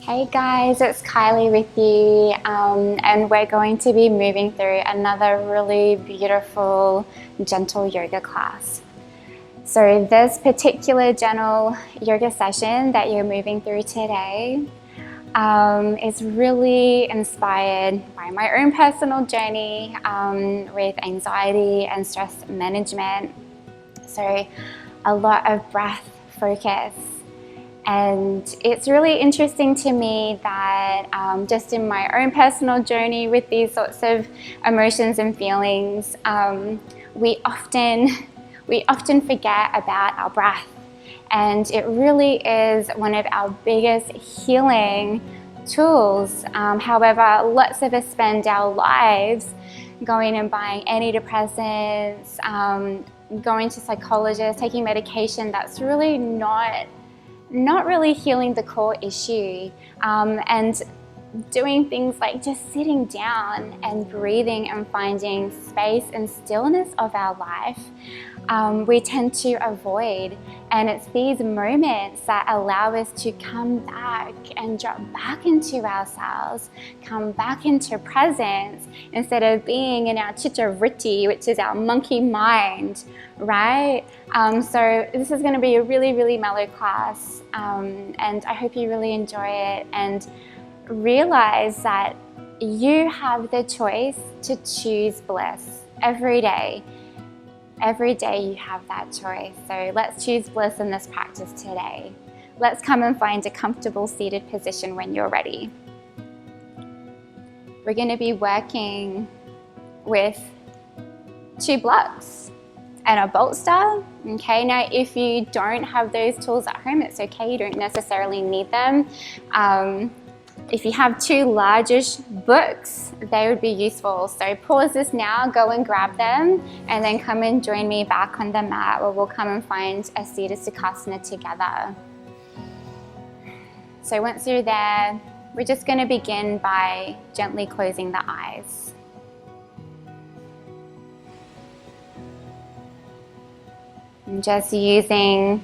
Hey guys, it's Kylie with you, and we're going to be moving through another really beautiful, gentle yoga class. So this particular gentle yoga session that you're moving through today is really inspired by my own personal journey with anxiety and stress management. So a lot of breath focus. And it's really interesting to me that just in my own personal journey with these sorts of emotions and feelings, we often forget about our breath. And it really is one of our biggest healing tools. However, lots of us spend our lives going and buying antidepressants, going to psychologists, taking medication that's really not really healing the core issue, and doing things like just sitting down and breathing and finding space and stillness of our life, we tend to avoid. And it's these moments that allow us to come back and drop back into ourselves, come back into presence, instead of being in our chitta-vritti, which is our monkey mind, right? So this is going to be a really, really mellow class, and I hope you really enjoy it and realize that you have the choice to choose bliss every day. Every day you have that choice. So let's choose bliss in this practice today. Let's come and find a comfortable seated position when you're ready. We're going to be working with 2 blocks and a bolster. Okay, now if you don't have those tools at home, it's okay, you don't necessarily need them. If you have 2 largish books, they would be useful. So pause this now, go and grab them, and then come and join me back on the mat where we'll come and find a seated sukhasana together. So once you're there, we're just going to begin by gently closing the eyes. And just using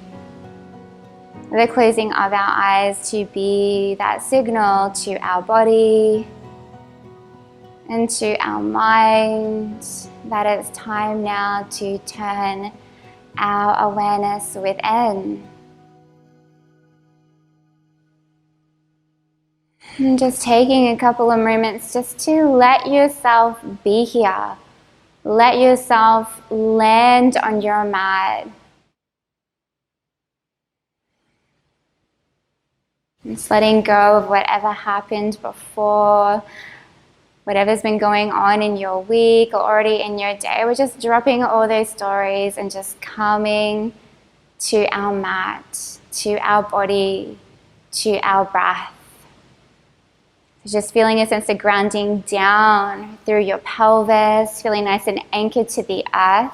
the closing of our eyes to be that signal to our body and to our mind that it's time now to turn our awareness within. And just taking a couple of moments just to let yourself be here. Let yourself land on your mat. Just letting go of whatever happened before, whatever's been going on in your week or already in your day. We're just dropping all those stories and just coming to our mat, to our body, to our breath. Just feeling a sense of grounding down through your pelvis, feeling nice and anchored to the earth.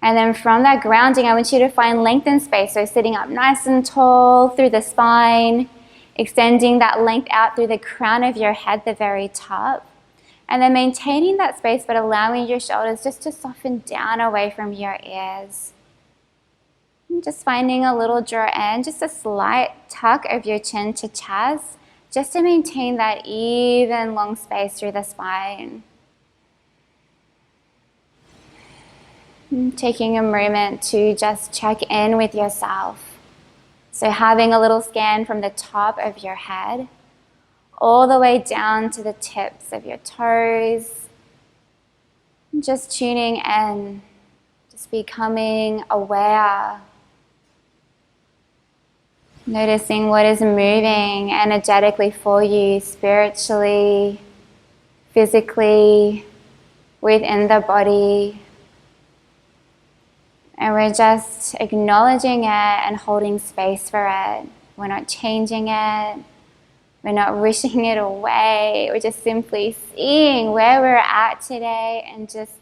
And then from that grounding, I want you to find length and space. So sitting up nice and tall through the spine, extending that length out through the crown of your head, the very top. And then maintaining that space, but allowing your shoulders just to soften down away from your ears. And just finding a little draw in, just a slight tuck of your chin to chest, just to maintain that even long space through the spine. Taking a moment to just check in with yourself. So having a little scan from the top of your head all the way down to the tips of your toes. Just tuning in, just becoming aware. Noticing what is moving energetically for you, spiritually, physically, within the body. And we're just acknowledging it and holding space for it. We're not changing it. We're not wishing it away. We're just simply seeing where we're at today and just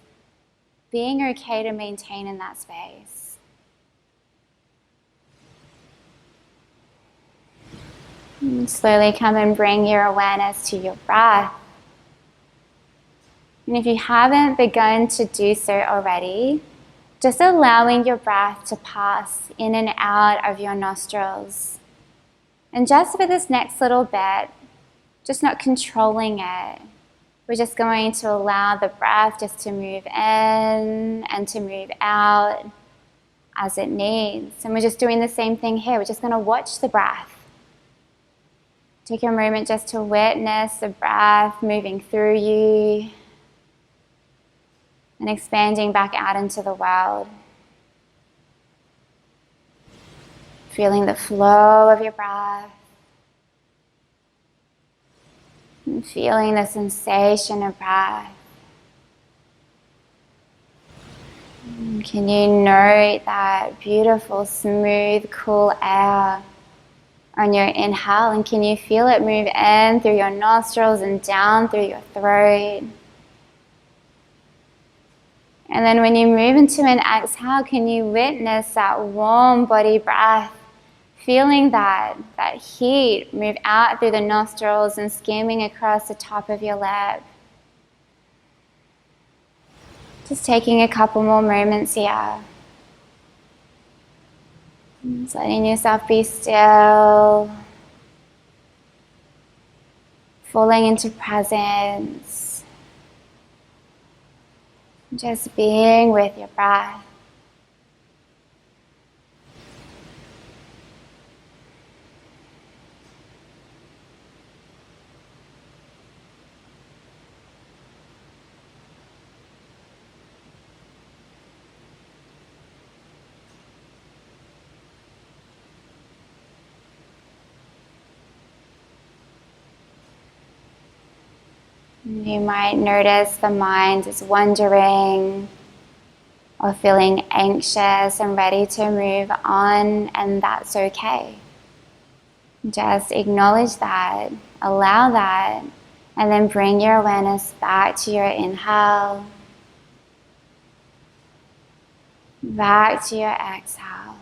being okay to maintain in that space. And slowly come and bring your awareness to your breath. And if you haven't begun to do so already, just allowing your breath to pass in and out of your nostrils And just for this next little bit, just not controlling it, we're just going to allow the breath just to move in and to move out as it needs. And we're just doing the same thing here. We're just going to watch the breath. Take a moment just to witness the breath moving through you and expanding back out into the world. Feeling the flow of your breath. And feeling the sensation of breath. Can you note that beautiful, smooth, cool air on your inhale? And can you feel it move in through your nostrils and down through your throat? And then when you move into an exhale, can you witness that warm body breath? Feeling that heat move out through the nostrils and skimming across the top of your lip. Just taking a couple more moments here. Just letting yourself be still. Falling into presence. Just being with your breath. You might notice the mind is wandering or feeling anxious and ready to move on, and that's okay. Just acknowledge that, allow that, and then bring your awareness back to your inhale, back to your exhale.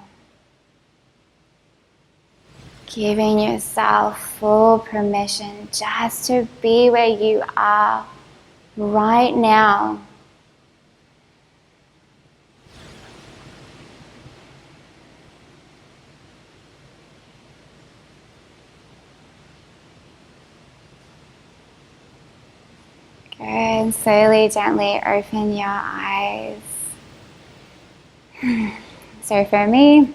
Giving yourself full permission just to be where you are right now. Good. And slowly, gently open your eyes. So for me,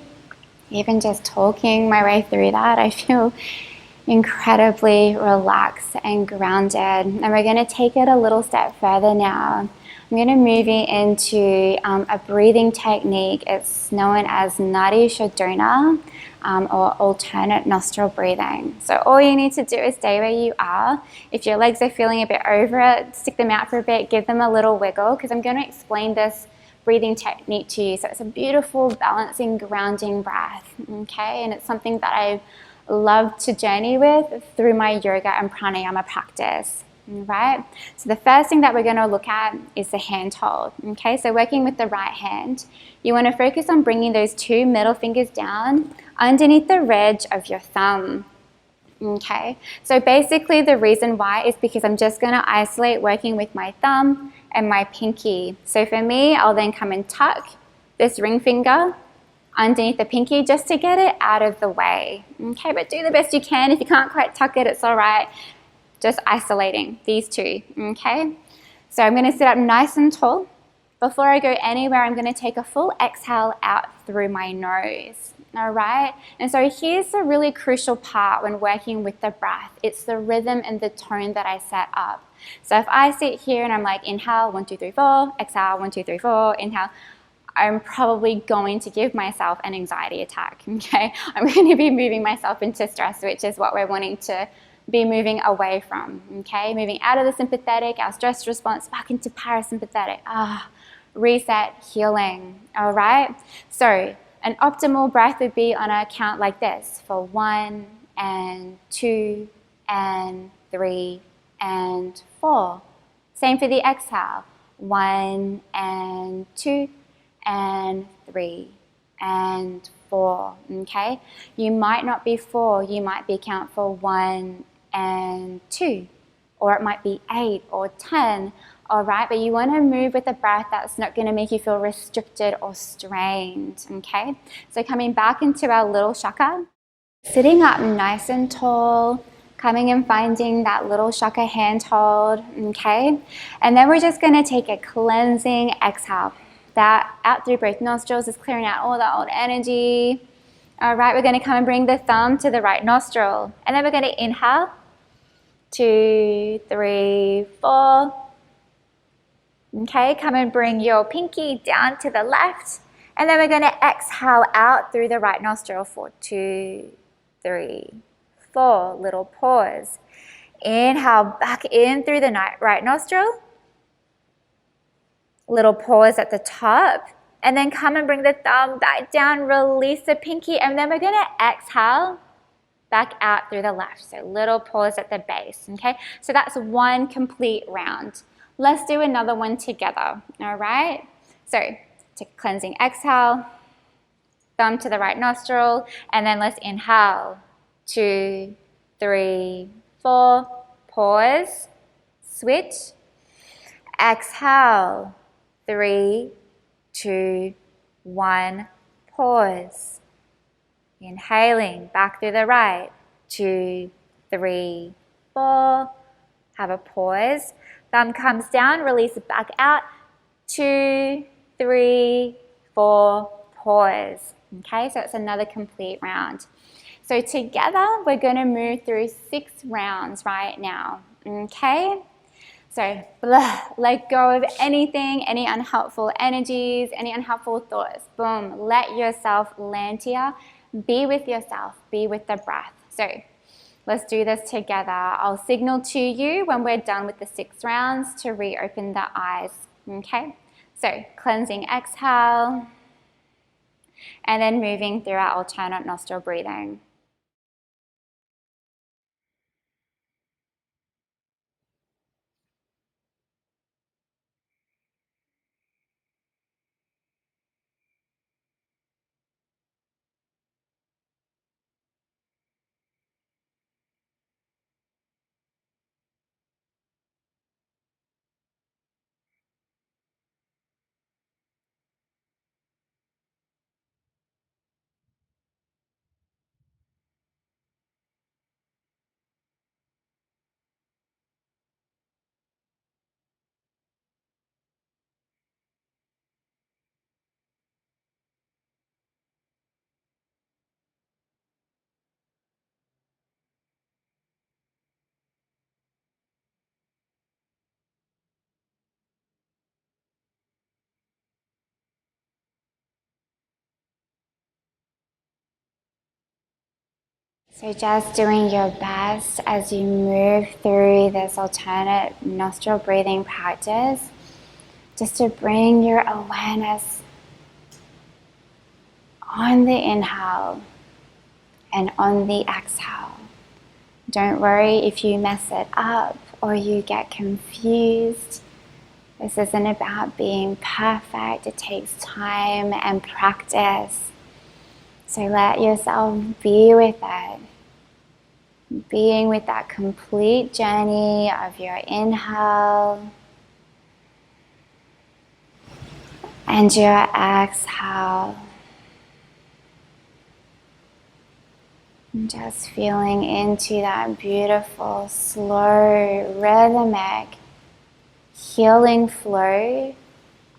even just talking my way through that, I feel incredibly relaxed and grounded. And we're going to take it a little step further now. I'm going to move you into a breathing technique. It's known as Nadi Shodhana, or alternate nostril breathing. So all you need to do is stay where you are. If your legs are feeling a bit over it, stick them out for a bit, give them a little wiggle, because I'm going to explain this breathing technique to you. So it's a beautiful, balancing, grounding breath, okay? And it's something that I love to journey with through my yoga and pranayama practice, right? So the first thing that we're going to look at is the hand hold, okay? So working with the right hand, you want to focus on bringing those two middle fingers down underneath the ridge of your thumb, okay? So basically the reason why is because I'm just going to isolate working with my thumb and my pinky. So for me, I'll then come and tuck this ring finger underneath the pinky just to get it out of the way, okay? But do the best you can. If you can't quite tuck it, it's all right. Just isolating these two, okay? So I'm going to sit up nice and tall. Before I go anywhere, I'm going to take a full exhale out through my nose, all right? And so here's the really crucial part when working with the breath. It's the rhythm and the tone that I set up. So if I sit here and I'm like, inhale, 1, 2, 3, 4, exhale, 1, 2, 3, 4, inhale, I'm probably going to give myself an anxiety attack, okay? I'm going to be moving myself into stress, which is what we're wanting to be moving away from, okay? Moving out of the sympathetic, our stress response, back into parasympathetic. Reset, healing, all right? So an optimal breath would be on a count like this, for 1 and 2 and 3 and 4. Same for the exhale, 1 and 2 and 3 and 4, okay? You might not be 4, you might be count for 1 and 2, or it might be 8 or 10, all right? But you want to move with a breath that's not going to make you feel restricted or strained, okay? So coming back into our little chakra, Sitting up nice and tall, coming and finding that little chakra handhold, okay? And then we're just gonna take a cleansing exhale. That out through both nostrils is clearing out all the old energy. All right, we're gonna come and bring the thumb to the right nostril. And then we're gonna inhale, 2, 3, 4. Okay, come and bring your pinky down to the left. And then we're gonna exhale out through the right nostril for 2, 3, 4. Little pause. Inhale back in through the right nostril. Little pause at the top. And then come and bring the thumb back down, release the pinky, and then we're gonna exhale back out through the left. So little pause at the base, okay? So that's one complete round. Let's do another one together, all right? So take a cleansing exhale, thumb to the right nostril, and then let's inhale, 2, 3, 4, pause, switch, exhale, 3, 2, 1, pause. Inhaling back through the right, 2, 3, 4. Have a pause. Thumb comes down, release it back out, 2, 3, 4, pause. Okay, so it's another complete round. So together, we're gonna move through 6 rounds right now, okay? So let go of anything, any unhelpful energies, any unhelpful thoughts. Boom, let yourself land here. Be with yourself, be with the breath. So let's do this together. I'll signal to you when we're done with the 6 rounds to reopen the eyes, okay? So cleansing exhale, and then moving through our alternate nostril breathing. So just doing your best as you move through this alternate nostril breathing practice, just to bring your awareness on the inhale and on the exhale. Don't worry if you mess it up or you get confused. This isn't about being perfect. It takes time and practice. So let yourself be with it. Being with that complete journey of your inhale and your exhale. And just feeling into that beautiful, slow, rhythmic, healing flow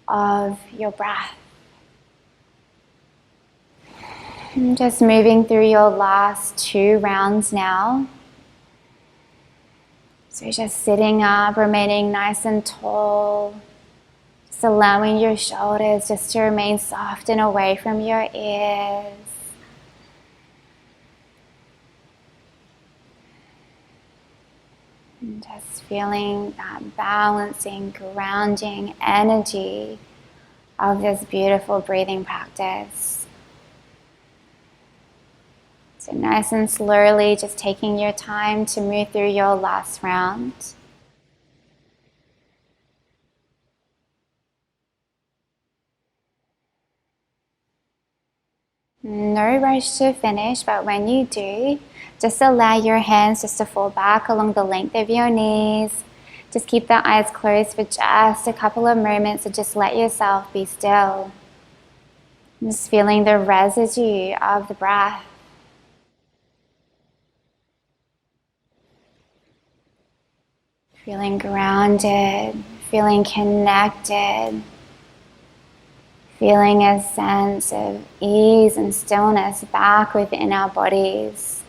of your breath. And just moving through your last 2 rounds now. So just sitting up, remaining nice and tall. Just allowing your shoulders just to remain soft and away from your ears. And just feeling that balancing, grounding energy of this beautiful breathing practice. So nice and slowly, just taking your time to move through your last round. No rush to finish, but when you do, just allow your hands just to fall back along the length of your knees. Just keep the eyes closed for just a couple of moments and just let yourself be still. Just feeling the residue of the breath. Feeling grounded, feeling connected, feeling a sense of ease and stillness back within our bodies.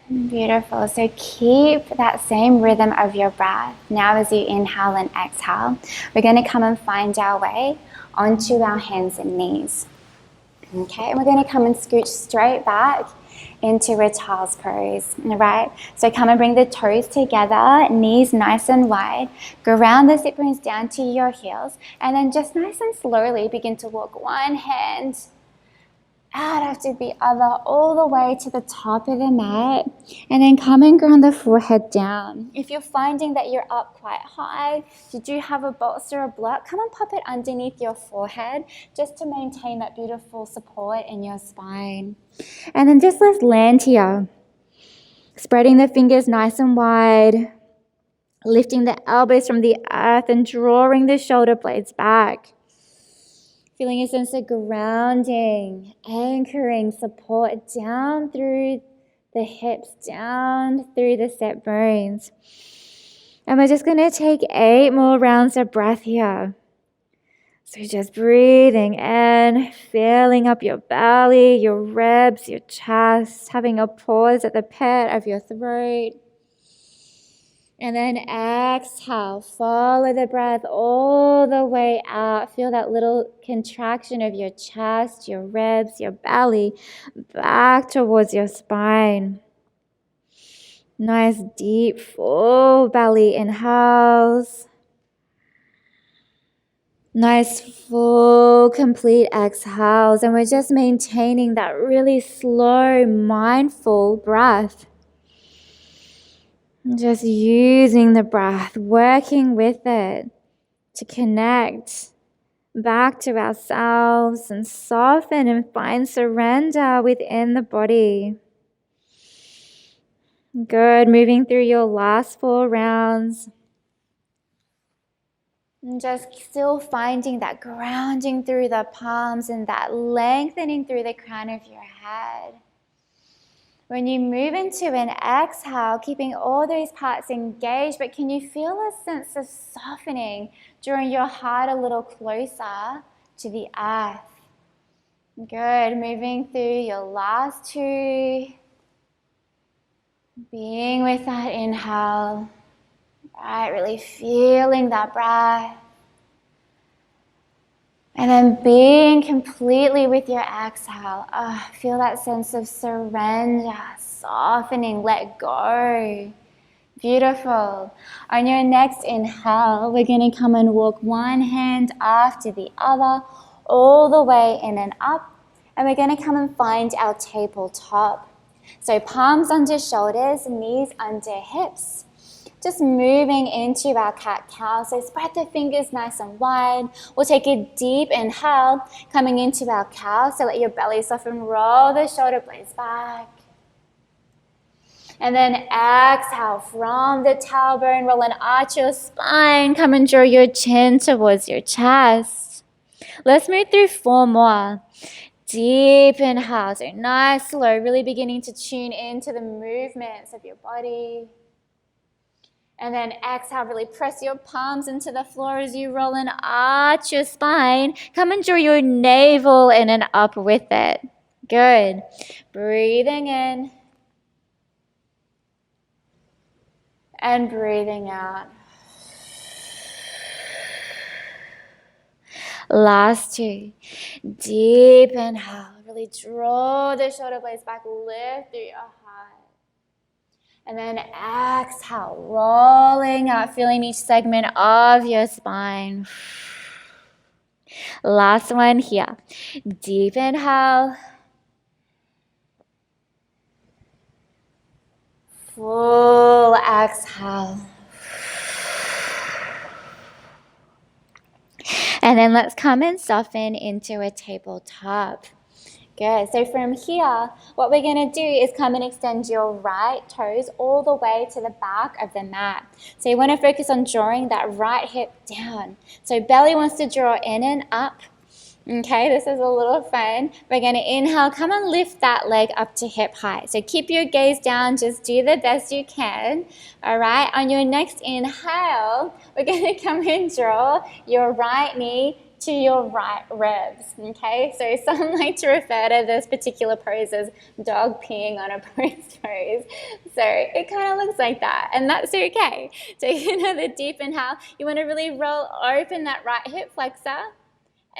Beautiful. So keep that same rhythm of your breath. Now as you inhale and exhale, we're going to come and find our way onto our hands and knees. Okay, and we're going to come and scooch straight back into a child's pose. All right, so come and bring the toes together, knees nice and wide. Ground the sit bones down to your heels, and then just nice and slowly begin to walk one hand out after the other all the way to the top of the mat, and then come and ground the forehead down. If you're finding that you're up quite high, you do have a bolster or block, come and pop it underneath your forehead just to maintain that beautiful support in your spine. And then just let's land here, spreading the fingers nice and wide, lifting the elbows from the earth and drawing the shoulder blades back. Feeling a sense of grounding, anchoring, support down through the hips, down through the sit bones. And we're just going to take 8 more rounds of breath here. So just breathing in, filling up your belly, your ribs, your chest, having a pause at the pit of your throat. And then exhale, follow the breath all the way out. Feel that little contraction of your chest, your ribs, your belly, back towards your spine. Nice deep full belly inhales. Nice full complete exhales. And we're just maintaining that really slow, mindful breath. Just using the breath, working with it to connect back to ourselves and soften and find surrender within the body. Good. Moving through your last 4 rounds. And just still finding that grounding through the palms and that lengthening through the crown of your head. When you move into an exhale, keeping all those parts engaged, but can you feel a sense of softening, drawing your heart a little closer to the earth? Good. Moving through your last 2. Being with that inhale. Right, really feeling that breath. And then being completely with your exhale. Feel that sense of surrender, softening, let go. Beautiful. On your next inhale, we're going to come and walk one hand after the other, all the way in and up. And we're going to come and find our tabletop. So palms under shoulders, knees under hips. Just moving into our cat-cow. So spread the fingers nice and wide. We'll take a deep inhale, coming into our cow. So let your belly soften, roll the shoulder blades back. And then exhale from the tailbone, roll and arch your spine. Come and draw your chin towards your chest. Let's move through 4 more. Deep inhale. So nice, slow, really beginning to tune into the movements of your body. And then exhale, really press your palms into the floor as you roll and arch your spine. Come and draw your navel in and up with it. Good. Breathing in. And breathing out. Last 2. Deep inhale. Really draw the shoulder blades back. Lift through your heart. And then exhale, rolling out, feeling each segment of your spine. Last one here. Deep inhale. Full exhale. And then let's come and soften into a tabletop. Good. So from here, what we're going to do is come and extend your right toes all the way to the back of the mat. So you want to focus on drawing that right hip down. So belly wants to draw in and up. Okay, this is a little fun. We're going to inhale, come and lift that leg up to hip height. So keep your gaze down, just do the best you can. All right, on your next inhale, we're going to come and draw your right knee to your right ribs. Okay, so some like to refer to this particular pose as dog peeing on a post pose. So it kind of looks like that, and that's okay. Take another deep inhale. You want to really roll open that right hip flexor.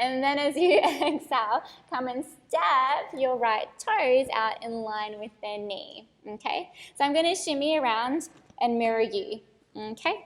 And then as you exhale, come and step your right toes out in line with their knee, okay? So I'm going to shimmy around and mirror you, okay?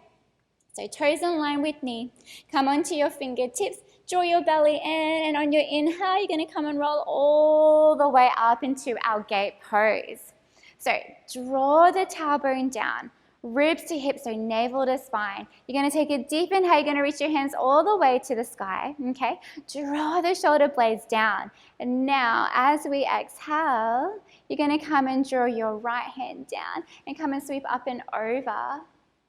So toes in line with knee. Come onto your fingertips, draw your belly in, and on your inhale, you're going to come and roll all the way up into our gate pose. So draw the tailbone down. Ribs to hips, so navel to spine. You're going to take a deep inhale. You're going to reach your hands all the way to the sky, okay? Draw the shoulder blades down. And now, as we exhale, you're going to come and draw your right hand down and come and sweep up and over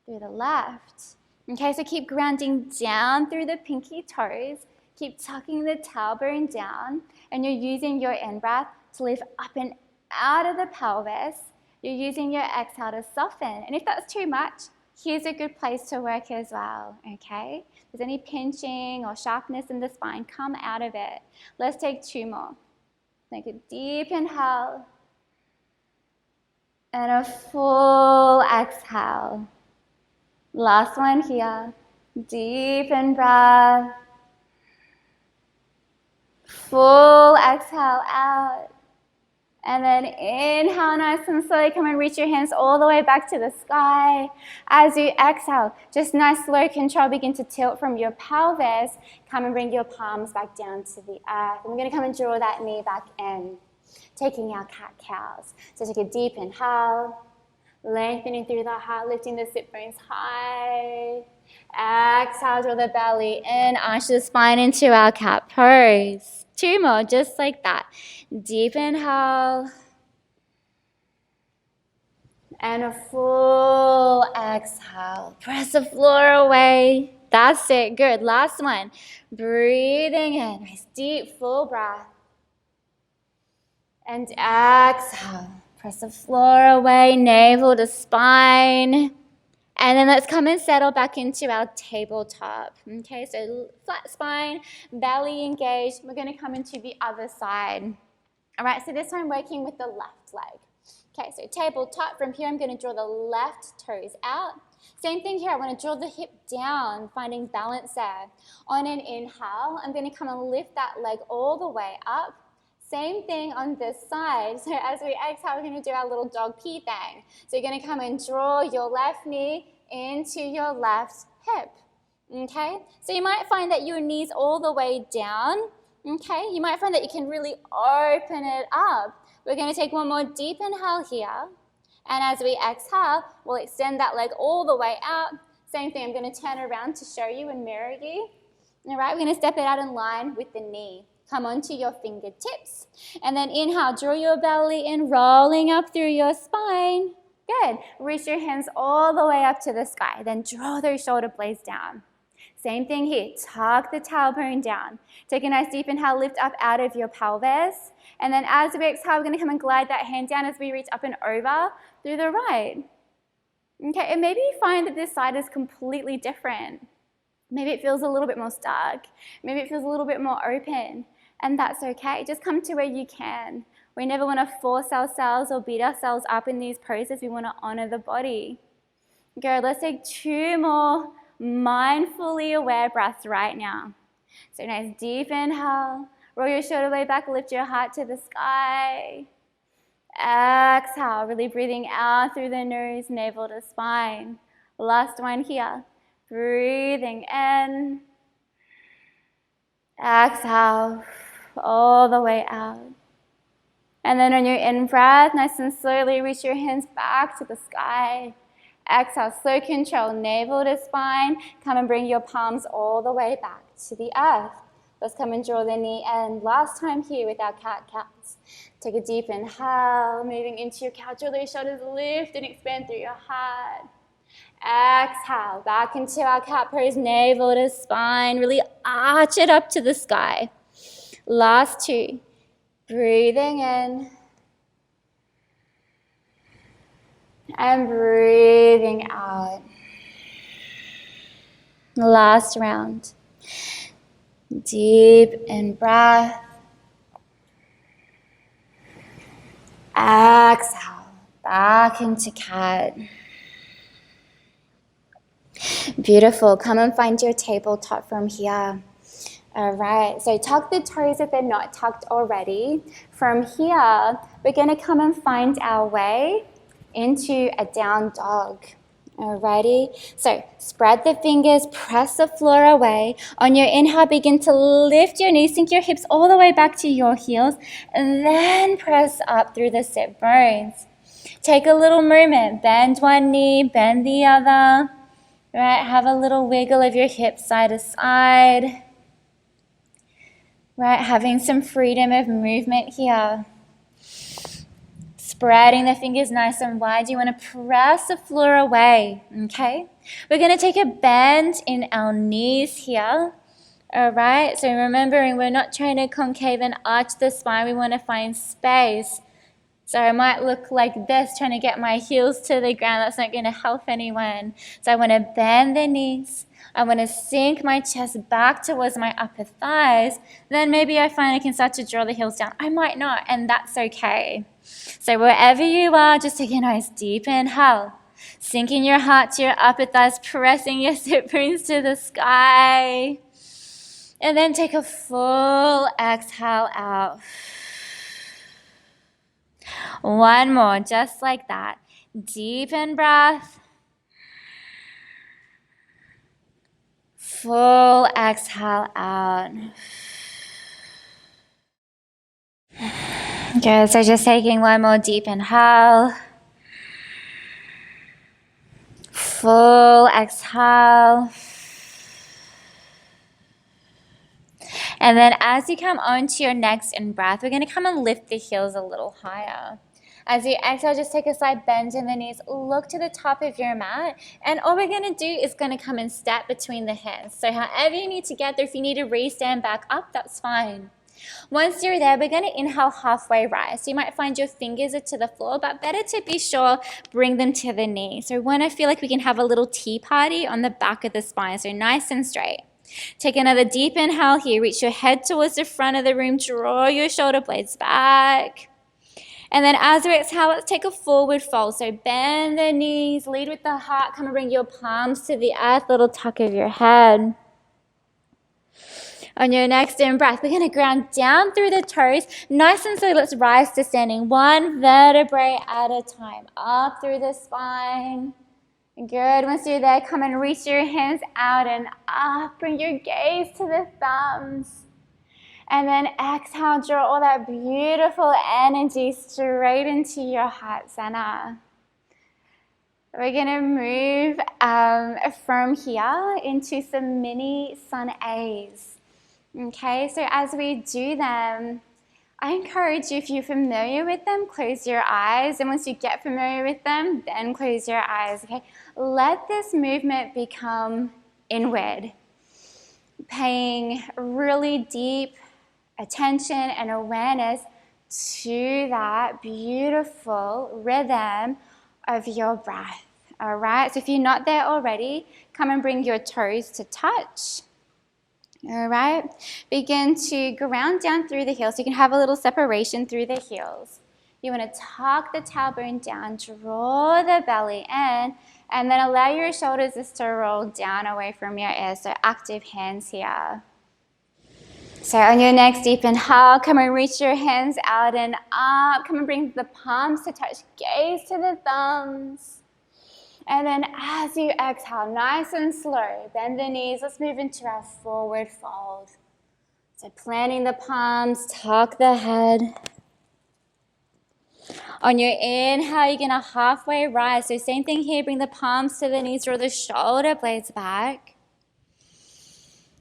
through the left. Okay, so keep grounding down through the pinky toes. Keep tucking the tailbone down, and you're using your in-breath to lift up and out of the pelvis. You're using your exhale to soften. And if that's too much, here's a good place to work as well, okay? If there's any pinching or sharpness in the spine, come out of it. Let's take 2 more. Take a deep inhale and a full exhale. Last one here. Deep in breath. Full exhale out. And then inhale nice and slowly, come and reach your hands all the way back to the sky. As you exhale, just nice slow control, begin to tilt from your pelvis. Come and bring your palms back down to the earth. And we're going to come and draw that knee back in, taking our cat-cows. So take a deep inhale, lengthening through the heart, lifting the sit bones high. Exhale, draw the belly in, arch the spine into our cat pose. 2 more, just like that. Deep inhale. And a full exhale. Press the floor away. That's it. Good. Last one. Breathing in. Nice deep full breath. And exhale. Press the floor away. Navel to spine. And then let's come and settle back into our tabletop. Okay, so flat spine, belly engaged. We're going to come into the other side. All right, so this time working with the left leg. Okay, so tabletop. From here, I'm going to draw the left toes out. Same thing here. I want to draw the hip down, finding balance there. On an inhale, I'm going to come and lift that leg all the way up. Same thing on this side. So as we exhale, we're going to do our little dog pee thing. So you're going to come and draw your left knee into your left hip. Okay? So you might find that your knee's all the way down. Okay? You might find that you can really open it up. We're going to take one more deep inhale here. And as we exhale, we'll extend that leg all the way out. Same thing. I'm going to turn around to show you and mirror you. All right? We're going to step it out in line with the knee. Come onto your fingertips. And then inhale, draw your belly in, rolling up through your spine. Good. Reach your hands all the way up to the sky. Then draw those shoulder blades down. Same thing here. Tuck the tailbone down. Take a nice deep inhale, lift up out of your pelvis. And then as we exhale, we're going to come and glide that hand down as we reach up and over through the right. Okay, and maybe you find that this side is completely different. Maybe it feels a little bit more stuck. Maybe it feels a little bit more open. And that's okay. Just come to where you can. We never want to force ourselves or beat ourselves up in these poses. We want to honor the body. Good. Let's take 2 more mindfully aware breaths right now. So nice deep inhale. Roll your shoulder blade back. Lift your heart to the sky. Exhale. Really breathing out through the nose, navel to spine. Last one here. Breathing in. Exhale. All the way out. And then on your in-breath, nice and slowly reach your hands back to the sky. Exhale, slow control, navel to spine. Come and bring your palms all the way back to the earth. Let's come and draw the knee in. Last time here with our cat-cows. Take a deep inhale, moving into your cow. Draw those shoulders, lift and expand through your heart. Exhale, back into our cat pose, navel to spine. Really arch it up to the sky. Last two. Breathing in and breathing out. Last round. Deep in breath. Exhale, back into cat. Beautiful. Come and find your tabletop from here. All right, so tuck the toes if they're not tucked already. From here, we're going to come and find our way into a down dog. Alrighty, so spread the fingers, press the floor away. On your inhale, begin to lift your knees, sink your hips all the way back to your heels, and then press up through the sit bones. Take a little moment, bend one knee, bend the other. Right, have a little wiggle of your hips side to side. Right, having some freedom of movement here. Spreading the fingers nice and wide. You want to press the floor away, okay? We're going to take a bend in our knees here, all right? So remembering we're not trying to concave and arch the spine. We want to find space. So I might look like this, trying to get my heels to the ground. That's not going to help anyone. So I want to bend the knees. I want to sink my chest back towards my upper thighs. Then maybe I find I can start to draw the heels down. I might not, and that's okay. So wherever you are, just take a nice deep inhale. Sinking your heart to your upper thighs, pressing your sit bones to the sky. And then take a full exhale out. One more, just like that. Deep in breath. Full exhale out. Good, so just taking one more deep inhale. Full exhale. And then as you come onto your next in-breath, we're going to come and lift the heels a little higher. As you exhale, just take a slight bend in the knees. Look to the top of your mat. And all we're going to do is going to come and step between the hands. So however you need to get there, if you need to re-stand back up, that's fine. Once you're there, we're going to inhale halfway rise. So you might find your fingers are to the floor, but better to be sure, bring them to the knee. So we want to feel like we can have a little tea party on the back of the spine. So nice and straight. Take another deep inhale here. Reach your head towards the front of the room. Draw your shoulder blades back. And then as we exhale, let's take a forward fold. So bend the knees, lead with the heart. Come and bring your palms to the earth, little tuck of your head. On your next in-breath, we're going to ground down through the toes. Nice and slowly, let's rise to standing. One vertebrae at a time. Up through the spine. Good. Once you're there, come and reach your hands out and up. Bring your gaze to the thumbs. And then exhale, draw all that beautiful energy straight into your heart center. We're going to move from here into some mini sun A's. Okay, so as we do them, I encourage you, if you're familiar with them, close your eyes. And once you get familiar with them, then close your eyes, okay? Let this movement become inward, paying really deep attention and awareness to that beautiful rhythm of your breath, all right? So if you're not there already, come and bring your toes to touch. All right, begin to ground down through the heels. So you can have a little separation through the heels. You want to tuck the tailbone down, draw the belly in, and then allow your shoulders just to roll down away from your ears. So active hands here. So on your next deep inhale, come and reach your hands out and up. Come and bring the palms to touch, gaze to the thumbs. And then as you exhale, nice and slow, bend the knees. Let's move into our forward fold. So planting the palms, tuck the head. On your inhale, you're going to halfway rise. So same thing here, bring the palms to the knees, draw the shoulder blades back.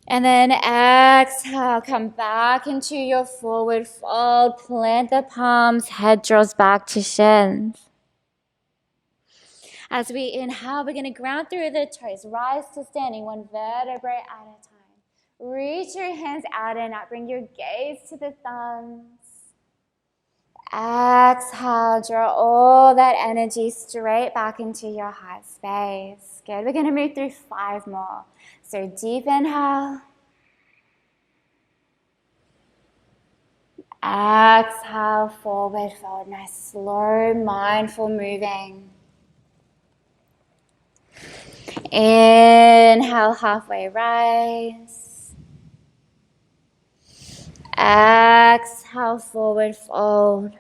And then exhale, come back into your forward fold. Plant the palms, head draws back to shins. As we inhale, we're going to ground through the toes, rise to standing, one vertebrae at a time. Reach your hands out and up. Bring your gaze to the thumbs. Exhale, draw all that energy straight back into your heart space. Good. We're going to move through 5 more. So deep inhale. Exhale, forward fold. Nice, slow, mindful moving. Inhale, halfway rise. Exhale, forward fold.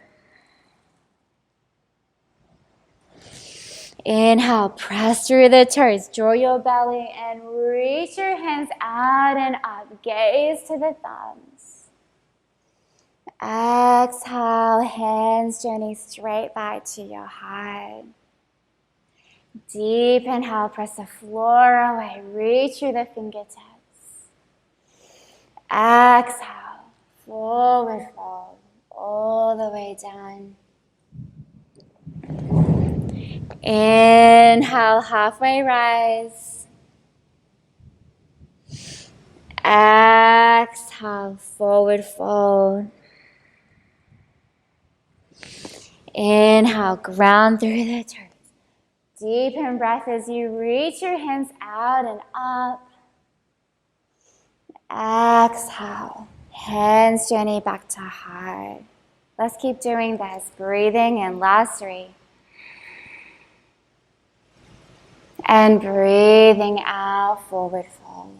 Inhale, press through the toes, draw your belly and reach your hands out and up. Gaze to the thumbs. Exhale, hands journey straight back to your heart. Deep inhale, press the floor away, reach through the fingertips. Exhale, forward fold, all the way down. Inhale, halfway rise. Exhale, forward fold. Inhale, ground through the toes. Deepen breath as you reach your hands out and up. Exhale, hands journey back to heart. Let's keep doing this. Breathing in, last 3. And breathing out, forward fold.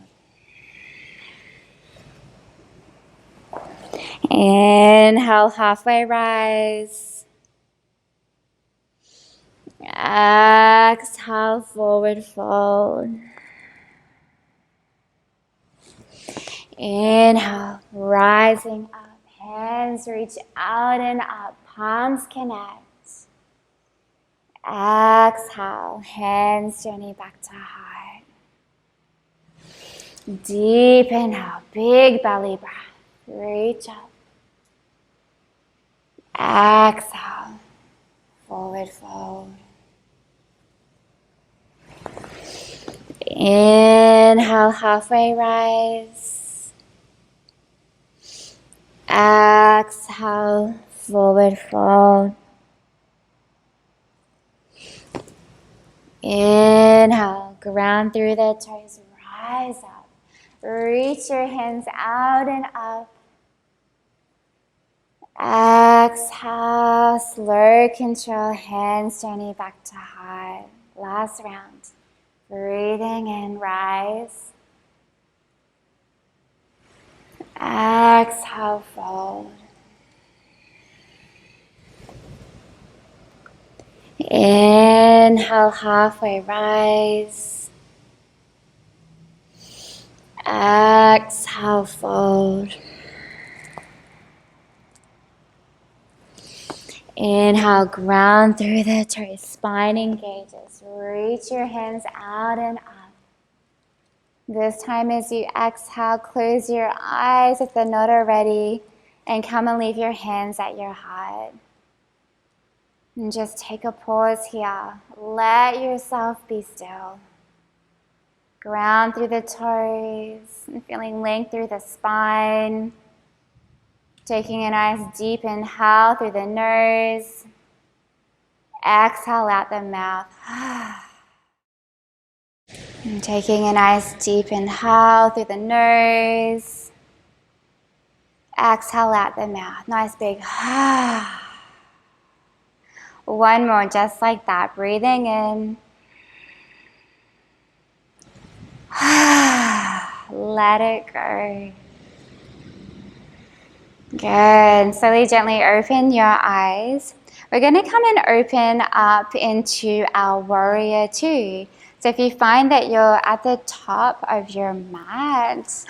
Inhale, halfway rise. Exhale, forward fold. Inhale, rising up. Hands reach out and up. Palms connect. Exhale, hands journey back to heart. Deep inhale, big belly breath. Reach up. Exhale, forward fold. Inhale, halfway rise. Exhale, forward fold. Inhale, ground through the toes, rise up. Reach your hands out and up. Exhale, slow control, hands journey back to heart. Last round. Breathing in, rise. Exhale, fold. Inhale, halfway rise. Exhale, fold. Inhale, ground through the toes, spine engages. Reach your hands out and up. This time as you exhale, close your eyes if they're not already, and come and leave your hands at your heart. And just take a pause here. Let yourself be still. Ground through the toes, and feeling length through the spine. Taking a nice deep inhale through the nose. Exhale out the mouth. And taking a nice deep inhale through the nose. Exhale out the mouth. Nice big. One more, just like that. Breathing in. Let it go. Good. Slowly, gently open your eyes. We're going to come and open up into our warrior 2. So if you find that you're at the top of your mat,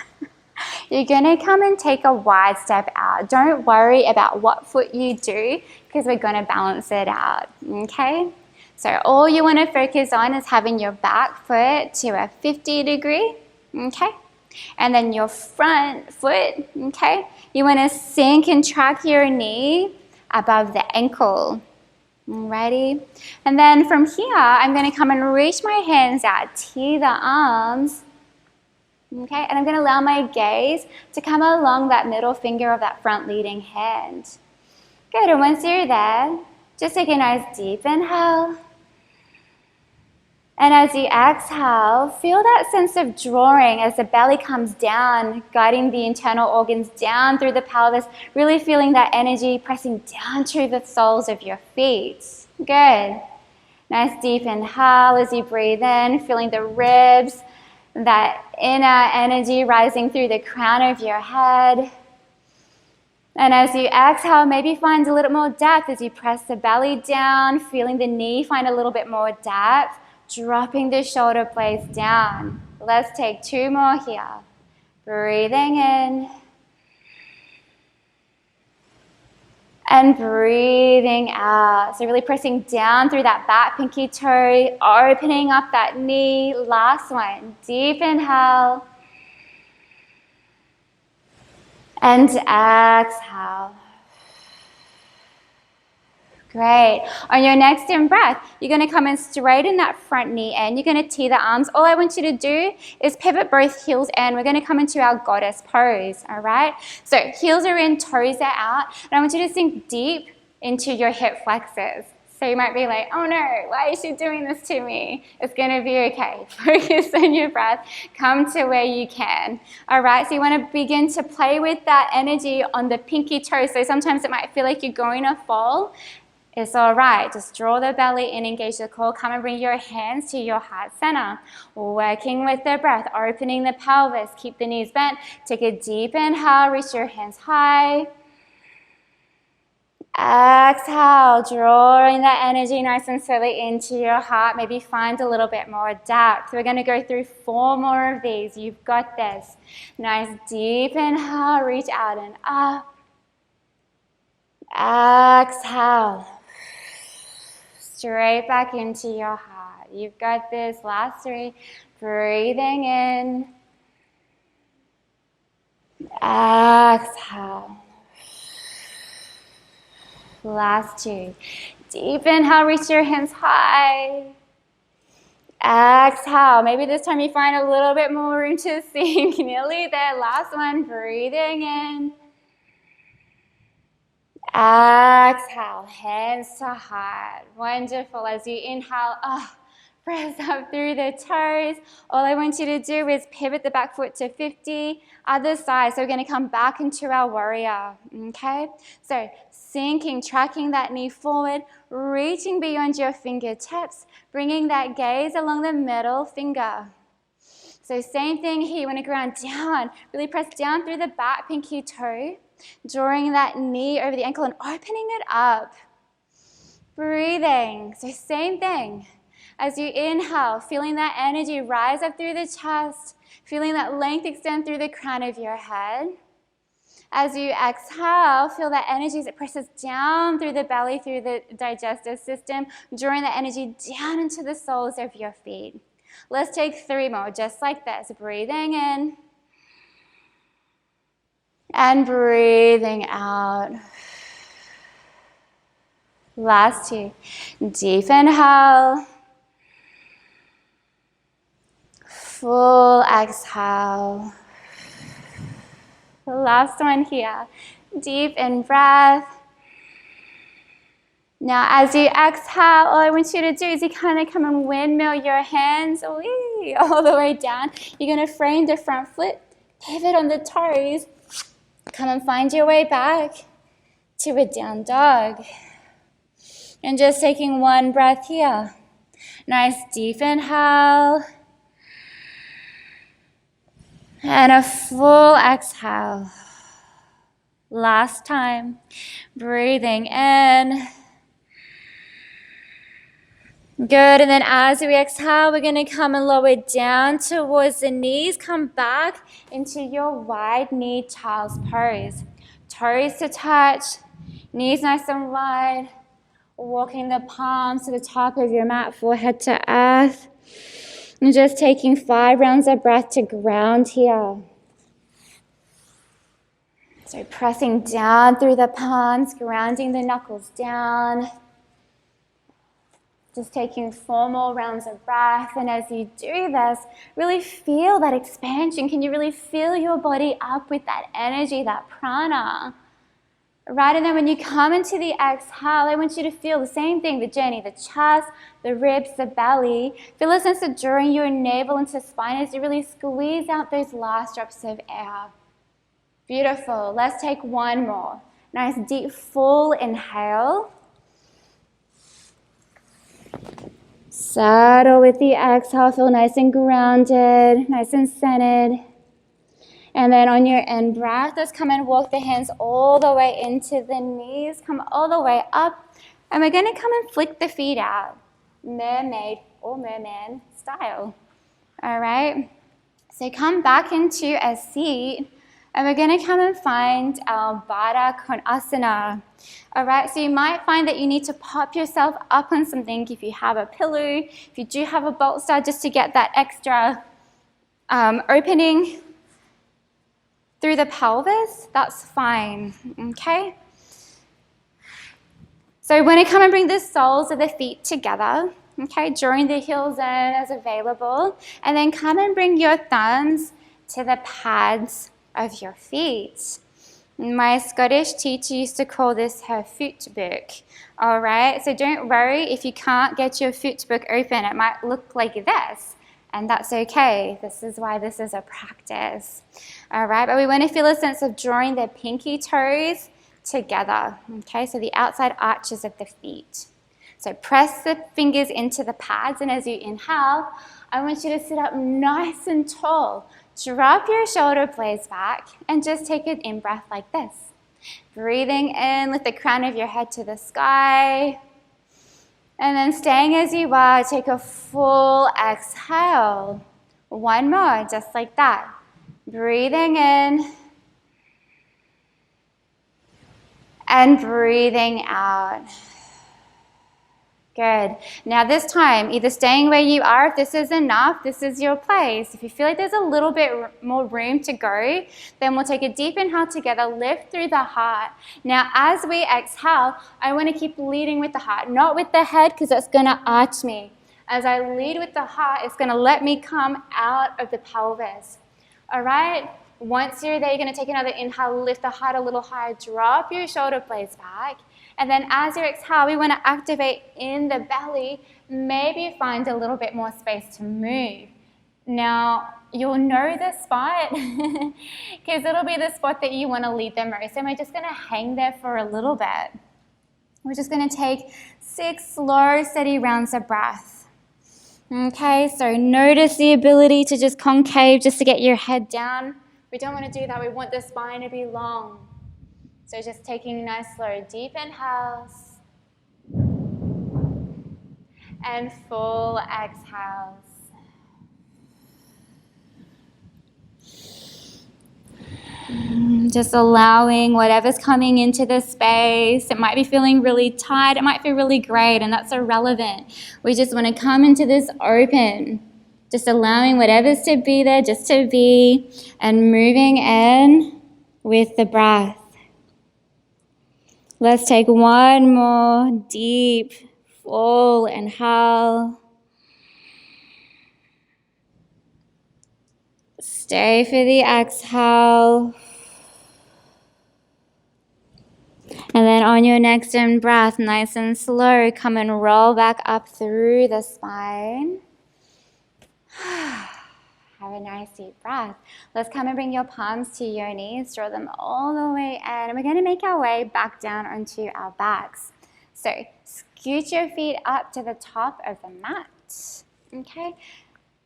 you're going to come and take a wide step out. Don't worry about what foot you do because we're going to balance it out. Okay? So all you want to focus on is having your back foot to a 50 degree. Okay? And then your front foot, okay? You want to sink and track your knee above the ankle. Alrighty? And then from here, I'm going to come and reach my hands out, tee the arms, Okay, and I'm going to allow my gaze to come along that middle finger of that front leading hand. Good, and once you're there, just take a nice deep inhale. And as you exhale, feel that sense of drawing as the belly comes down, guiding the internal organs down through the pelvis, really feeling that energy pressing down to the soles of your feet. Good. Nice deep inhale as you breathe in, feeling the ribs, that inner energy rising through the crown of your head. And as you exhale, maybe find a little more depth as you press the belly down, feeling the knee find a little bit more depth. Dropping the shoulder blades down. Let's take 2 more here. Breathing in. And breathing out. So really pressing down through that back pinky toe, opening up that knee. Last one. Deep inhale. And exhale. Great. On your next in breath, you're going to come in straight in that front knee and you're going to tee the arms. All I want you to do is pivot both heels in. We're going to come into our goddess pose, all right? So heels are in, toes are out. And I want you to sink deep into your hip flexors. So you might be like, oh no, why is she doing this to me? It's going to be okay. Focus on your breath. Come to where you can. All right, so you want to begin to play with that energy on the pinky toe. So sometimes it might feel like you're going to fall. It's all right. Just draw the belly in, engage the core. Come and bring your hands to your heart center. Working with the breath, opening the pelvis. Keep the knees bent. Take a deep inhale. Reach your hands high. Exhale, drawing that energy nice and slowly into your heart. Maybe find a little bit more depth. We're going to go through 4 more of these. You've got this. Nice deep inhale. Reach out and up. Exhale. Straight back into your heart. You've got this. Last 3. Breathing in. Exhale. Last 2. Deep inhale. Reach your hands high. Exhale. Maybe this time you find a little bit more room to sink. Nearly there. Last one. Breathing in. Exhale, hands to heart. Wonderful. As you inhale, press up through the toes. All I want you to do is pivot the back foot to 50. Other side. So we're going to come back into our warrior. Okay? So sinking, tracking that knee forward, reaching beyond your fingertips, bringing that gaze along the middle finger. So same thing here. You want to ground down. Really press down through the back pinky toe. Drawing that knee over the ankle and opening it up. Breathing. So same thing. As you inhale, feeling that energy rise up through the chest, feeling that length extend through the crown of your head. As you exhale, feel that energy as it presses down through the belly, through the digestive system, drawing that energy down into the soles of your feet. Let's take 3 more, just like this. Breathing in. And breathing out. Last 2. Deep inhale. Full exhale. Last one here. Deep in breath. Now as you exhale, all I want you to do is you kind of come and windmill your hands all the way down. You're going to frame the front foot, pivot on the toes. Come and find your way back to a down dog. And just taking 1 breath here. Nice deep inhale. And a full exhale. Last time. Breathing in. Good, and then as we exhale, we're going to come and lower down towards the knees. Come back into your wide knee child's pose. Toes to touch, knees nice and wide. Walking the palms to the top of your mat, forehead to earth. And just taking 5 rounds of breath to ground here. So pressing down through the palms, grounding the knuckles down. Just taking 4 more rounds of breath. And as you do this, really feel that expansion. Can you really fill your body up with that energy, that prana? Right, and then when you come into the exhale, I want you to feel the same thing, the journey, the chest, the ribs, the belly. Feel a sense of drawing your navel into spine as you really squeeze out those last drops of air. Beautiful. Let's take 1 more. Nice deep full inhale. Settle with the exhale. Feel nice and grounded, nice and centered. And then on your end breath, let's come and walk the hands all the way into the knees. Come all the way up. And we're going to come and flick the feet out. Mermaid or merman style. All right. So come back into a seat. And we're going to come and find our Baddha Konasana. All right. So you might find that you need to pop yourself up on something if you have a pillow. If you do have a bolster, just to get that extra opening through the pelvis, that's fine, okay? So we're going to come and bring the soles of the feet together, okay? Drawing the heels in as available. And then come and bring your thumbs to the pads of your feet. My Scottish teacher used to call this her foot book, all right? So don't worry if you can't get your foot book open. It might look like this. And that's okay. This is why this is a practice. All right, but we want to feel a sense of drawing the pinky toes together. Okay, so the outside arches of the feet. So press the fingers into the pads, and as you inhale, I want you to sit up nice and tall. Drop your shoulder blades back and just take an in-breath like this. Breathing in with the crown of your head to the sky. And then staying as you are, take a full exhale. 1 more, just like that. Breathing in and breathing out. Good. Now this time, either staying where you are, if this is enough, this is your place. If you feel like there's a little bit more room to go, then we'll take a deep inhale together, lift through the heart. Now as we exhale, I want to keep leading with the heart, not with the head, because that's going to arch me. As I lead with the heart, it's going to let me come out of the pelvis. All right? Once you're there, you're going to take another inhale, lift the heart a little higher, drop your shoulder blades back. And then as you exhale, we want to activate in the belly, maybe find a little bit more space to move. Now, you'll know this spot because it'll be the spot that you want to lead the most. And we're just going to hang there for a little bit. We're just going to take 6 slow, steady rounds of breath. Okay, so notice the ability to just concave, just to get your head down. We don't want to do that. We want the spine to be long. So just taking nice, slow, deep inhales and full exhales. Just allowing whatever's coming into the space. It might be feeling really tight. It might feel really great, and that's irrelevant. We just want to come into this open. Just allowing whatever's to be there, just to be, and moving in with the breath. Let's take 1 more deep, full inhale. Stay for the exhale. And then on your next in-breath, nice and slow, come and roll back up through the spine. Have a nice deep breath. Let's come and bring your palms to your knees, draw them all the way in, and we're going to make our way back down onto our backs. So scoot your feet up to the top of the mat, okay?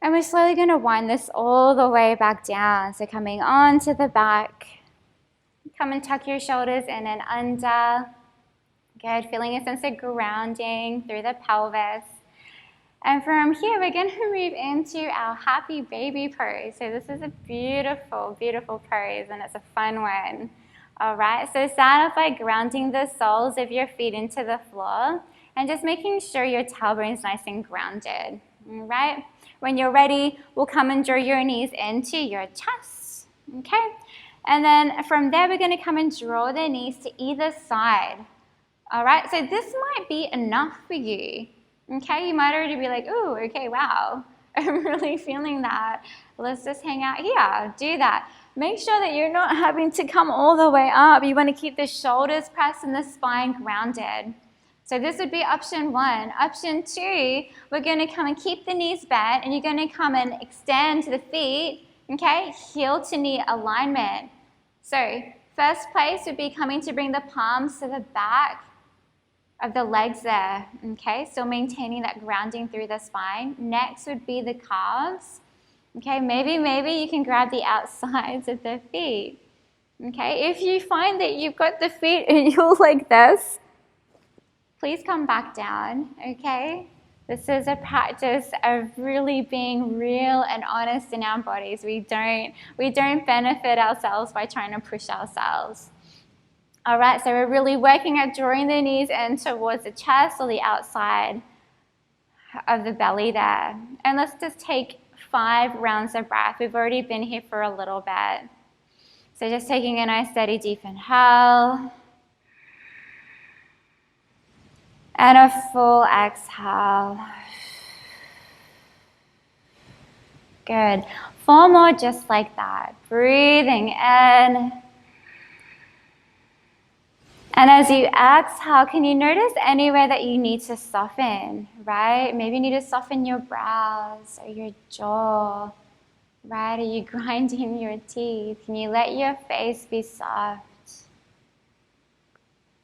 And we're slowly going to wind this all the way back down. So coming onto the back, come and tuck your shoulders in and under. Good, feeling a sense of grounding through the pelvis. And from here, we're going to move into our happy baby pose. So this is a beautiful, beautiful pose, and it's a fun one. All right, so start off by grounding the soles of your feet into the floor and just making sure your tailbone is nice and grounded. All right, when you're ready, we'll come and draw your knees into your chest. Okay, and then from there, we're going to come and draw the knees to either side. All right, so this might be enough for you. Okay, you might already be like, ooh, okay, wow, I'm really feeling that. Let's just hang out here. Do that. Make sure that you're not having to come all the way up. You want to keep the shoulders pressed and the spine grounded. So this would be option 1. Option 2, we're going to come and keep the knees bent, and you're going to come and extend the feet, okay, heel to knee alignment. So first place would be coming to bring the palms to the back of the legs there, okay, still maintaining that grounding through the spine. Next would be the calves, okay, maybe you can grab the outsides of the feet, okay. If you find that you've got the feet and you're like this, please come back down, okay. This is a practice of really being real and honest in our bodies. We don't benefit ourselves by trying to push ourselves. All right, so we're really working at drawing the knees in towards the chest or the outside of the belly there. And let's just take 5 rounds of breath. We've already been here for a little bit. So just taking a nice steady deep inhale. And a full exhale. Good. 4 more just like that. Breathing in. And as you exhale, can you notice anywhere that you need to soften, right? Maybe you need to soften your brows or your jaw, right? Are you grinding your teeth? Can you let your face be soft?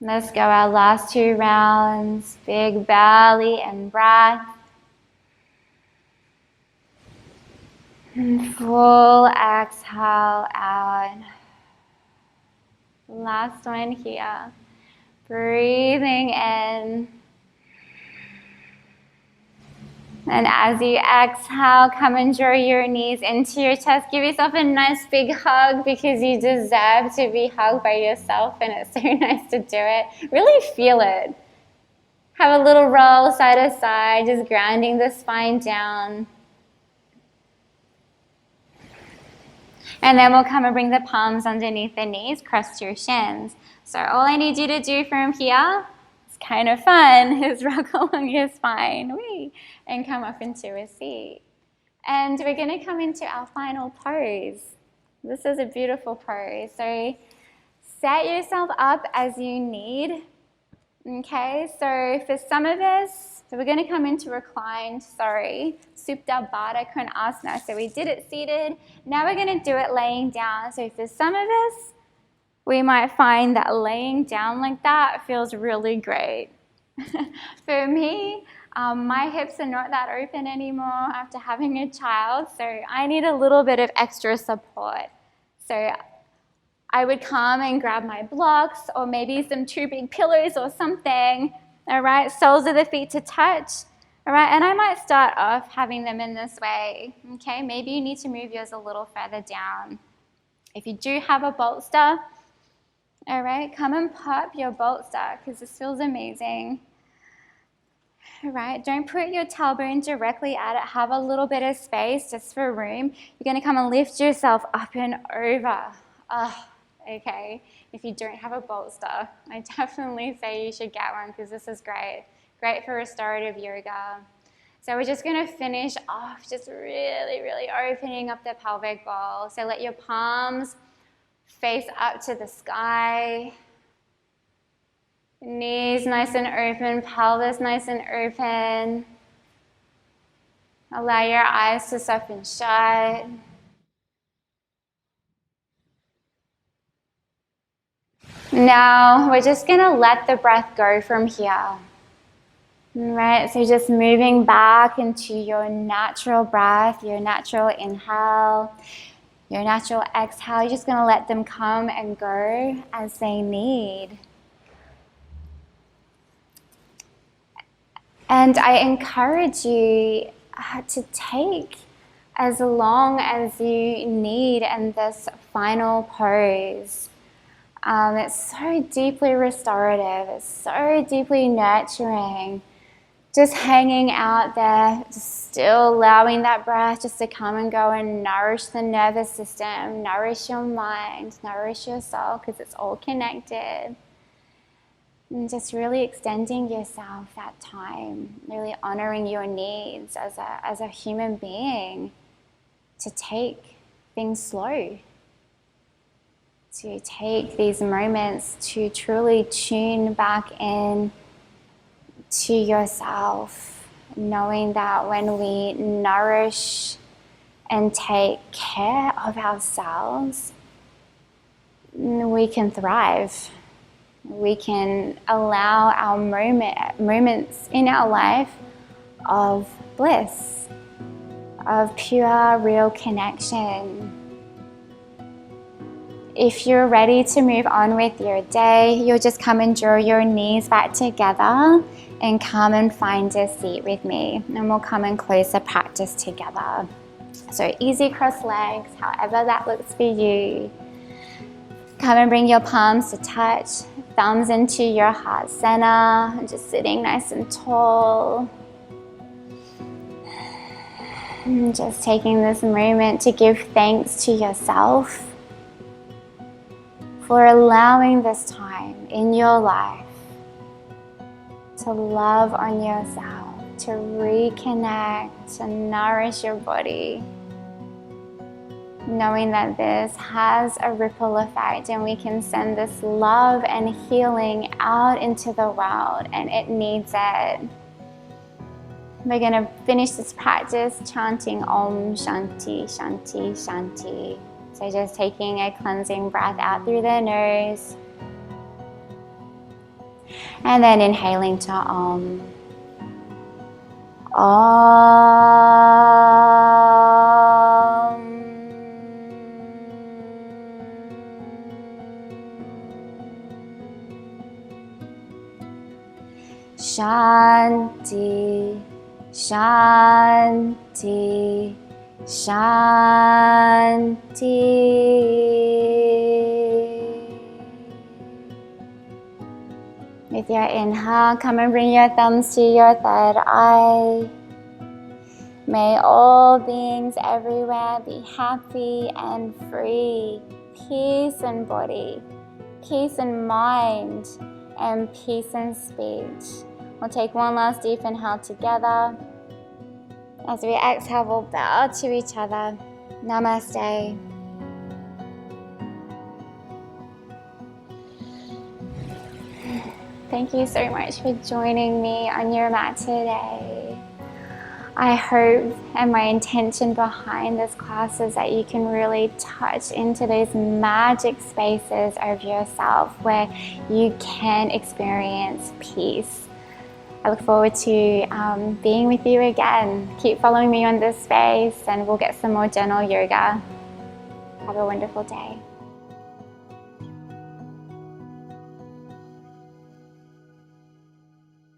Let's go our last 2 rounds. Big belly and breath. And full exhale out. Last one here. Breathing in. And as you exhale, come and draw your knees into your chest. Give yourself a nice big hug because you deserve to be hugged by yourself, and it's so nice to do it. Really feel it. Have a little roll side to side, just grounding the spine down. And then we'll come and bring the palms underneath the knees, cross your shins. So all I need you to do from here, it's kind of fun, is rock along your spine, and come up into a seat. And we're going to come into our final pose. This is a beautiful pose. So set yourself up as you need. Okay, so for some of us, we're going to come into reclined, Supta Baddha Konasana. So we did it seated. Now we're going to do it laying down. So for some of us, we might find that laying down like that feels really great. For me, my hips are not that open anymore after having a child, so I need a little bit of extra support. So I would come and grab my blocks or maybe some 2 big pillows or something, all right, soles of the feet to touch, all right, and I might start off having them in this way, okay? Maybe you need to move yours a little further down. If you do have a bolster, all right, come and pop your bolster because this feels amazing. All right, don't put your tailbone directly at it. Have a little bit of space just for room. You're going to come and lift yourself up and over. Okay, if you don't have a bolster, I definitely say you should get one because this is great. Great for restorative yoga. So we're just going to finish off just really, really opening up the pelvic bowl. So let your palms face up to the sky. Knees nice and open, pelvis nice and open. Allow your eyes to soften shut. Now we're just going to let the breath go from here. All right, so just moving back into your natural breath, your natural inhale, your natural exhale. You're just going to let them come and go as they need. And I encourage you to take as long as you need in this final pose. It's so deeply restorative. It's so deeply nurturing. Just hanging out there, just still allowing that breath just to come and go and nourish the nervous system, nourish your mind, nourish your soul, because it's all connected. And just really extending yourself that time, really honoring your needs as a human being to take things slow, to take these moments to truly tune back in to yourself, knowing that when we nourish and take care of ourselves, we can thrive. We can allow our moments in our life of bliss, of pure, real connection. If you're ready to move on with your day, you'll just come and draw your knees back together and come and find a seat with me, and we'll come and close the practice together. So easy crossed legs, however that looks for you. Come and bring your palms to touch, thumbs into your heart center, and just sitting nice and tall. And just taking this moment to give thanks to yourself for allowing this time in your life to love on yourself, to reconnect, to nourish your body, knowing that this has a ripple effect and we can send this love and healing out into the world, and it needs it. We're going to finish this practice chanting Om Shanti Shanti Shanti. So just taking a cleansing breath out through the nose and then inhaling to Om. Om. Shanti, Shanti, Shanti. With your inhale, come and bring your thumbs to your third eye. May all beings everywhere be happy and free. Peace in body, peace in mind, and peace in speech. We'll take one last deep inhale together. As we exhale, we'll bow to each other. Namaste. Thank you so much for joining me on your mat today. I hope, and my intention behind this class is that you can really touch into those magic spaces of yourself where you can experience peace. I look forward to being with you again. Keep following me on this space and we'll get some more gentle yoga. Have a wonderful day.